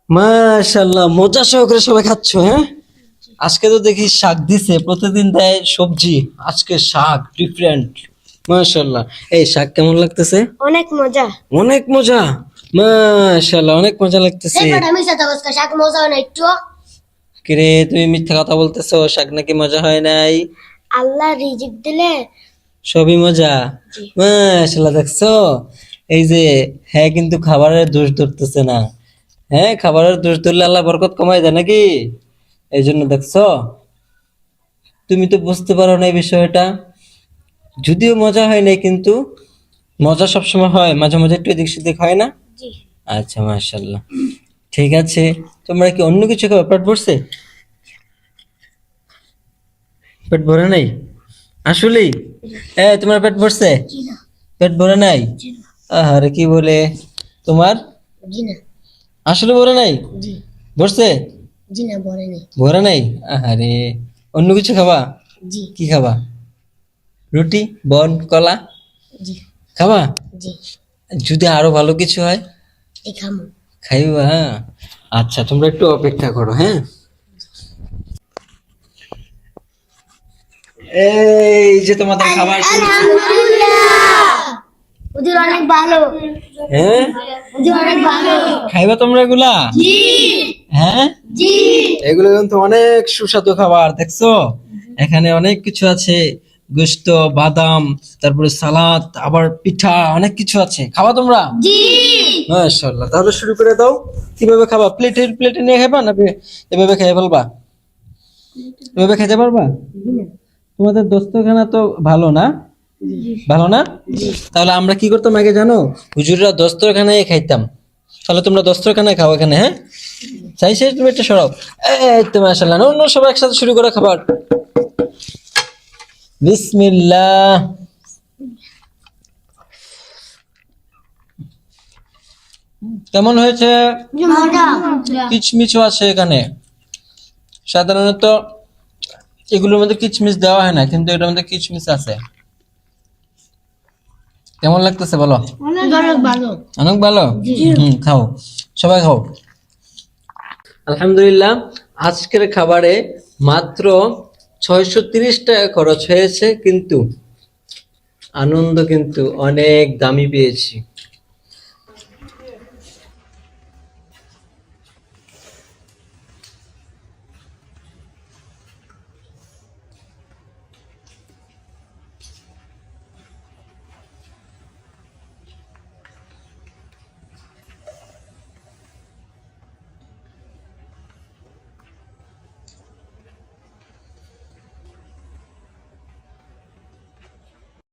মাশাআল্লাহ, মজা সহকারে সবাই খাচ্ছ। হ্যাঁ, আজকে তো দেখি শাক দিছে, প্রতিদিন দেয় সবজি, আজকে শাক ডিফারেন্ট। মাশাআল্লাহ, এই শাক কেমন লাগতেছে? অনেক মজা। অনেক মজা। মাশাআল্লাহ, অনেক মজা লাগতেছে। আমি সাথে বসকা শাক মজা হয় না একটু। কিরে, তুমি মিথ্যা কথা বলতেছো, শাক নাকি মজা হয় নাই? আল্লাহ রিজিক দিলে সবই মজা। জি। মাশাআল্লাহ, দেখছো? এই যে, হ্যাঁ কিন্তু খাবারের দোষ ধরতেছে না। হ্যাঁ, খাবারের দোষ ধরলে আল্লাহ বরকত কমাই দেয় নাকি? এই জন্য দেখছো, তুমি তো বুঝতে পারো না এই বিষয়টা। যদিও মজা হয় নাই, কিন্তু মজা সবসময় হয়, মাঝে মাঝে একটু এদিক সেদিক হয় না? জি। আচ্ছা, মাশাআল্লাহ, ঠিক আছে। তোমরা কি অন্য কিছু খাবে? পেট ভরছে? পেট ভরে নাই আসলেই? তোমার পেট ভরছে? জি না। পেট ভরে নাই? জি না। আরে কি বলে, তোমার জি না। আসলে ভরে নাই? জি। ভরছে? জি না বলে নেই। ভরে নাই? আরে, অন্য কিছু খাবা? জি। কি খাবা? রুটি, বন, কলা জি। খাবা? জি। যদি আরো ভালো কিছু হয় এই খামু। খাইবা? হ্যাঁ, আচ্ছা, তোমরা একটু অপেক্ষা করো। হ্যাঁ, এই যে তোমাদের খাবার শুরু। হুজুর অনেক ভালো। হ্যাঁ, হুজুর অনেক ভালো। খাইবা তোমরা এগুলা? জি। হ্যাঁ, জি। এগুলো কিন্তু অনেক সুস্বাদু খাবার, দেখছো? এখানে অনেক কিছু আছে, গোশত, বাদাম, তারপরে সালাদ, আবার পিঠা, অনেক কিছু আছে। খাবা তোমরা? জি। মাশাআল্লাহ, তাহলে শুরু করে দাও। কিভাবে খাবা? প্লেটে প্লেটে নিয়ে খাবা না এভাবে খেয়ে ফেলবা? এভাবে খেতে পারবা? তোমাদের দস্তরখানা তো ভালো না? ভালো না? তাহলে আমরা কি করতাম আগে জানো? হুজুররা দস্তরখানায় খাইতাম। তাহলে তোমরা দস্তরখানায় খাও এখানে। হ্যাঁ, চাইছে তুমি একটা সরাও। এই তো মাশাআল্লাহ, অন্য সবাই একসাথে শুরু করে খাবার। বিসমিল্লাহ। কেমন হয়েছে? মজা। কিচমিচও আছে এখানে। সাধারণত এগুলোর মধ্যে কিচমিচ দেওয়া হয় না, কিন্তু এটার মধ্যে কিচমিচ আছে। কেমন লাগতেছে বলো? অনেক ভালো। অনেক ভালো। খাও, সবাই খাও। আলহামদুলিল্লাহ, আজকের খাবারে মাত্র 630 টাকা খরচ হয়েছে, কিন্তু আনন্দ কিন্তু অনেক দামি পেয়েছি।